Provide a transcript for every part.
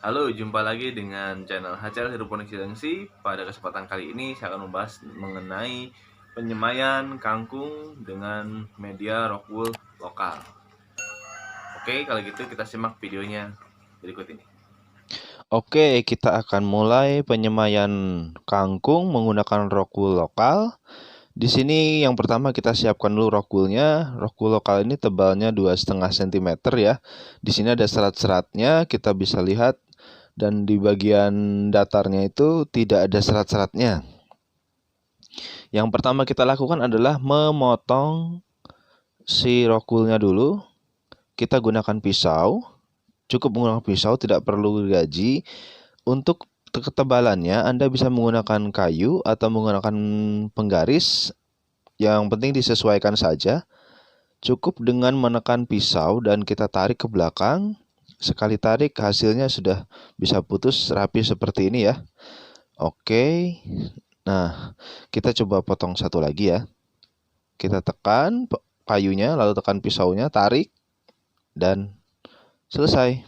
Halo, jumpa lagi dengan channel HCL Hidroponik Cilengsi. Pada kesempatan kali ini saya akan membahas mengenai penyemaian kangkung dengan media rockwool lokal. Oke, kalau gitu kita simak videonya berikut ini. Oke, kita akan mulai penyemaian kangkung menggunakan rockwool lokal. Di sini yang pertama kita siapkan dulu rockwoolnya. Rockwool lokal ini tebalnya 2,5 cm ya. Di sini ada serat-seratnya, kita bisa lihat, dan di bagian datarnya itu tidak ada serat-seratnya. Yang pertama kita lakukan adalah memotong si rockwoolnya dulu. Kita gunakan pisau. Cukup menggunakan pisau, tidak perlu gergaji. Untuk ketebalannya Anda bisa menggunakan kayu atau menggunakan penggaris. Yang penting disesuaikan saja. Cukup dengan menekan pisau dan kita tarik ke belakang. Sekali tarik hasilnya sudah bisa putus rapi seperti ini ya. Oke. Nah, kita coba potong satu lagi ya. Kita tekan kayunya, lalu tekan pisaunya, tarik, dan selesai.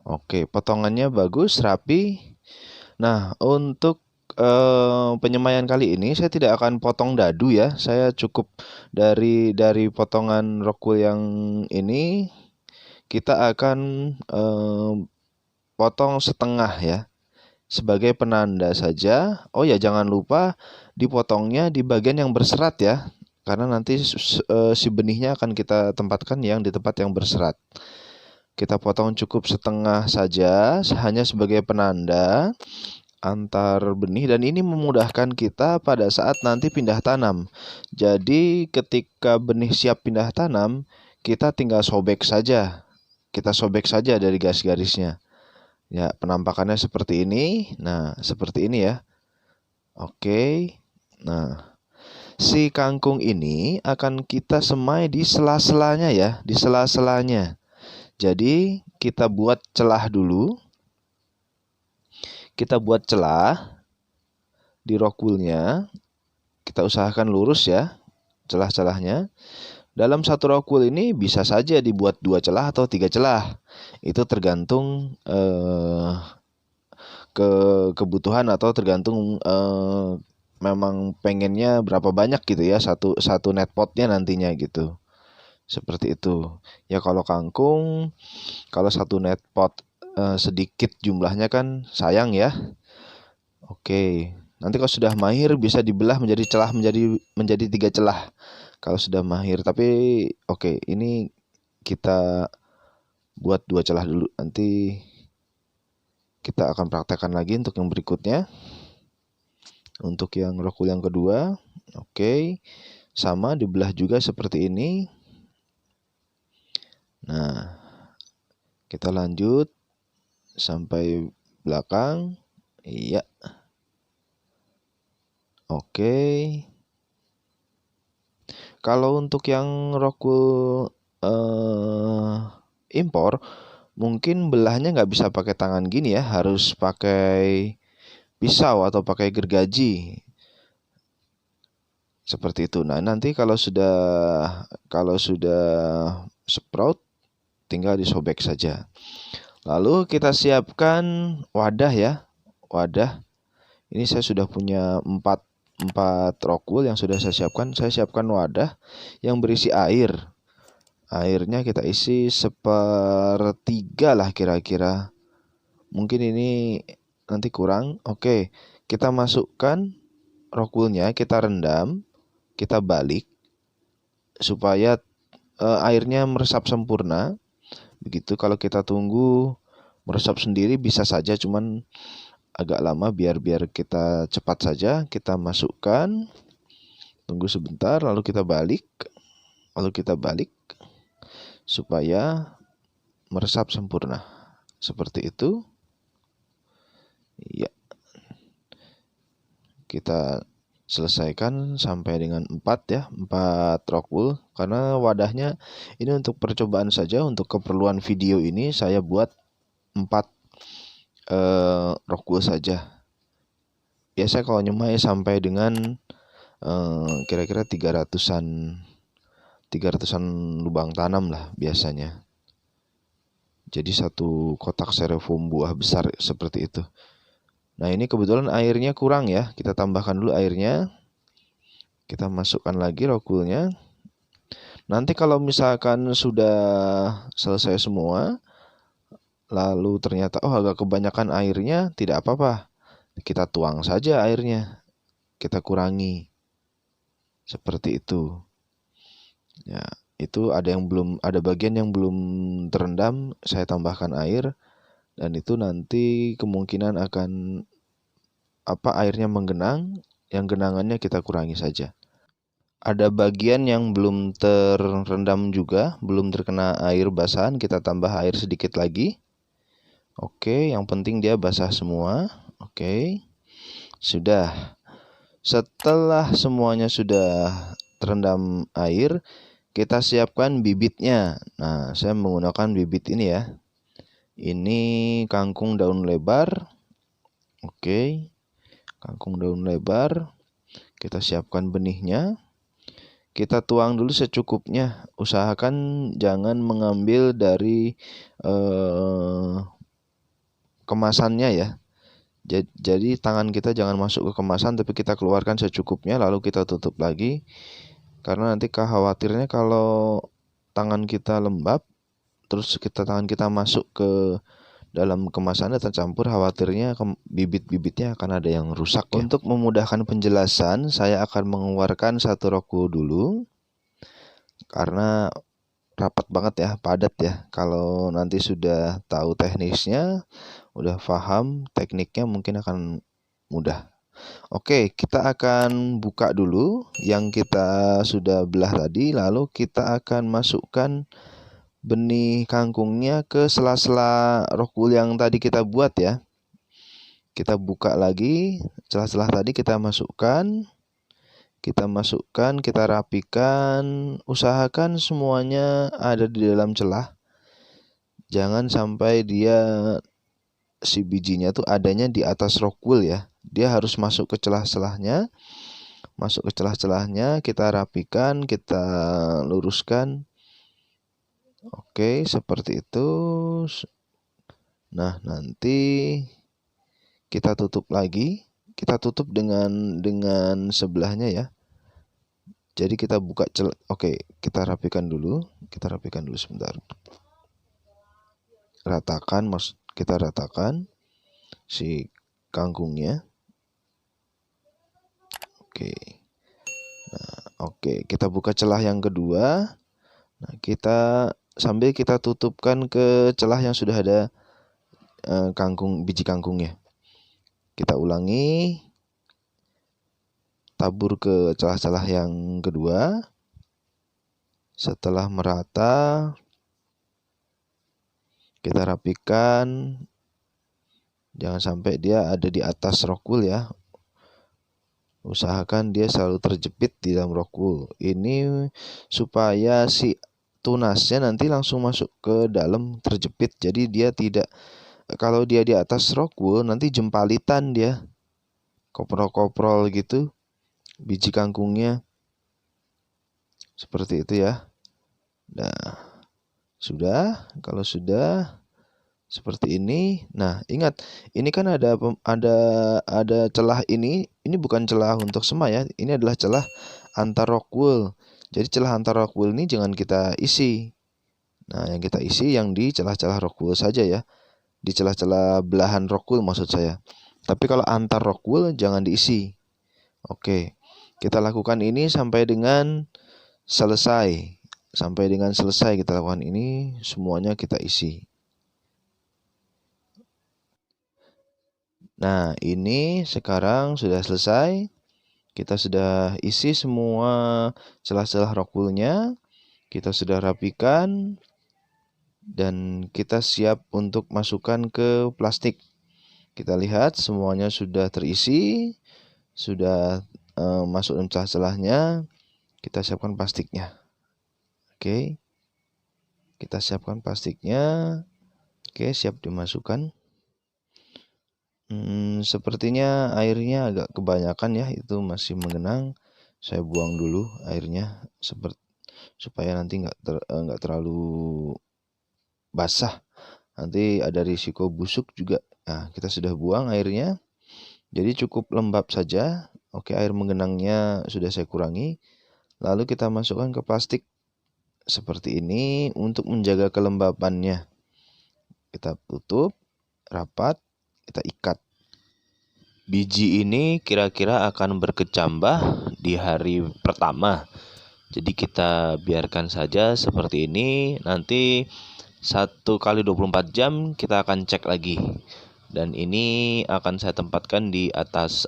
Oke, potongannya bagus, rapi. Nah, untuk penyemaian kali ini saya tidak akan potong dadu ya. Saya cukup dari potongan rockwool yang ini kita akan potong setengah ya, sebagai penanda saja. Oh ya, jangan lupa dipotongnya di bagian yang berserat ya. Karena nanti si benihnya akan kita tempatkan yang di tempat yang berserat. Kita potong cukup setengah saja, hanya sebagai penanda antar benih, dan ini memudahkan kita pada saat nanti pindah tanam. Jadi ketika benih siap pindah tanam, kita tinggal sobek saja. Kita sobek saja dari garis-garisnya. Ya, penampakannya seperti ini. Nah, seperti ini ya. Oke. Nah, si kangkung ini akan kita semai di sela-selanya ya, di sela-selanya. Jadi kita buat celah dulu. Kita buat celah di rockwoolnya. Kita usahakan lurus ya celah-celahnya. Dalam satu rockwool ini bisa saja dibuat 2 celah atau 3 celah. Itu tergantung kebutuhan atau tergantung memang pengennya berapa banyak gitu ya satu net potnya nantinya gitu. Seperti itu. Ya kalau kangkung, kalau satu net pot sedikit jumlahnya kan sayang ya. Oke. Nanti kalau sudah mahir bisa dibelah menjadi celah menjadi 3 celah. Kalau sudah mahir, tapi oke, ini kita buat 2 celah dulu. Nanti kita akan praktekkan lagi untuk yang berikutnya. Untuk yang rockwool yang kedua, oke. Sama dibelah juga seperti ini. Nah, kita lanjut sampai belakang. Iya. Oke. Kalau untuk yang rockwool impor, mungkin belahnya nggak bisa pakai tangan gini ya, harus pakai pisau atau pakai gergaji. Seperti itu. Nah, nanti kalau sudah sprout, tinggal disobek saja. Lalu kita siapkan wadah ya. Wadah. Ini saya sudah punya 4 rockwool yang sudah saya siapkan. Saya siapkan wadah yang berisi air. Airnya kita isi 1/3 lah kira-kira. Mungkin ini nanti kurang. Oke, kita masukkan rockwoolnya, kita rendam, kita balik supaya airnya meresap sempurna. Begitu. Kalau kita tunggu meresap sendiri bisa saja, cuman agak lama. Biar kita cepat saja, kita masukkan, tunggu sebentar, lalu kita balik supaya meresap sempurna. Seperti itu. Ya. Kita selesaikan sampai dengan 4 ya, 4 rockwool. Karena wadahnya ini untuk percobaan saja, untuk keperluan video ini saya buat 4 rockwool saja. Biasa kalau nyemai sampai dengan kira-kira 300-an lubang tanam lah biasanya. Jadi satu kotak styrofoam buah besar seperti itu. Nah, ini kebetulan airnya kurang ya. Kita tambahkan dulu airnya. Kita masukkan lagi rockwoolnya. Nanti kalau misalkan sudah selesai semua, lalu ternyata agak kebanyakan airnya, tidak apa-apa. Kita tuang saja airnya. Kita kurangi. Seperti itu. Ya, itu ada bagian yang belum terendam, saya tambahkan air dan itu nanti kemungkinan akan airnya menggenang, yang genangannya kita kurangi saja. Ada bagian yang belum terendam juga, belum terkena air basahan, kita tambah air sedikit lagi. Oke, yang penting dia basah semua. Oke. Sudah. Setelah semuanya sudah terendam air, kita siapkan bibitnya. Nah, saya menggunakan bibit ini ya. Ini kangkung daun lebar. Oke. Kangkung daun lebar. Kita siapkan benihnya. Kita tuang dulu secukupnya. Usahakan jangan mengambil dari kemasannya ya. Jadi tangan kita jangan masuk ke kemasan, tapi kita keluarkan secukupnya lalu kita tutup lagi. Karena nanti khawatirnya kalau tangan kita lembab, terus tangan kita masuk ke dalam kemasannya tercampur, khawatirnya bibit-bibitnya akan ada yang rusak ya. Untuk memudahkan penjelasan, saya akan mengeluarkan satu rockwool dulu. Karena rapat banget ya, padat ya. Kalau nanti sudah tahu teknisnya, udah paham tekniknya, mungkin akan mudah. Oke, kita akan buka dulu yang kita sudah belah tadi, lalu kita akan masukkan benih kangkungnya ke sela-sela rockwool yang tadi kita buat ya. Kita buka lagi, celah-celah tadi kita masukkan, kita rapikan, usahakan semuanya ada di dalam celah. Jangan sampai si bijinya tuh adanya di atas rockwool ya. Dia harus masuk ke celah-celahnya. Masuk ke celah-celahnya, kita rapikan, kita luruskan. Oke, seperti itu. Nah, nanti kita tutup lagi. Kita tutup dengan sebelahnya ya. Jadi kita buka celah. Oke, kita rapikan dulu. Kita rapikan dulu sebentar. Kita ratakan si kangkungnya. Oke. Nah, oke, kita buka celah yang kedua. Nah, sambil kita tutupkan ke celah yang sudah ada biji kangkungnya. Kita ulangi, tabur ke celah-celah yang kedua. Setelah merata, kita rapikan. Jangan sampai dia ada di atas rockwool ya. Usahakan dia selalu terjepit di dalam rockwool. Ini supaya si tunasnya nanti langsung masuk ke dalam terjepit. Jadi dia tidak, kalau dia di atas rockwool nanti jempalitan dia. Koprol-koprol gitu biji kangkungnya. Seperti itu ya. Nah, kalau sudah seperti ini. Nah, ingat, ini kan ada celah ini bukan celah untuk semai ya. Ini adalah celah antar rockwool. Jadi celah antar rockwool ini jangan kita isi. Nah, yang kita isi yang di celah-celah rockwool saja ya. Di celah-celah belahan rockwool maksud saya. Tapi kalau antar rockwool jangan diisi. Oke. Kita lakukan ini sampai dengan selesai. Sampai dengan selesai kita lakukan ini, semuanya kita isi. Nah, ini sekarang sudah selesai. Kita sudah isi semua celah-celah rockwoolnya. Kita sudah rapikan. Dan kita siap untuk masukkan ke plastik. Kita lihat semuanya sudah terisi. Sudah masuk dalam celah-celahnya. Kita siapkan plastiknya. Oke. Kita siapkan plastiknya. Oke, siap dimasukkan. Sepertinya airnya agak kebanyakan ya, itu masih menggenang. Saya buang dulu airnya supaya nanti nggak terlalu basah nanti ada risiko busuk juga. Nah, kita sudah buang airnya, jadi cukup lembab saja. Oke, air menggenangnya sudah saya kurangi. Lalu kita masukkan ke plastik seperti ini untuk menjaga kelembabannya. Kita tutup rapat, kita ikat. Biji ini kira-kira akan berkecambah di hari pertama. Jadi kita biarkan saja seperti ini. Nanti 1 kali 24 jam kita akan cek lagi. Dan ini akan saya tempatkan di atas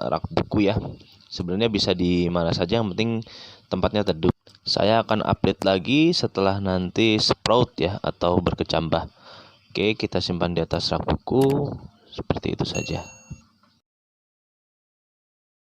rak buku ya. Sebenarnya bisa di mana saja, yang penting tempatnya teduh. Saya akan update lagi setelah nanti sprout ya, atau berkecambah. Oke, kita simpan di atas rak buku. Seperti itu saja.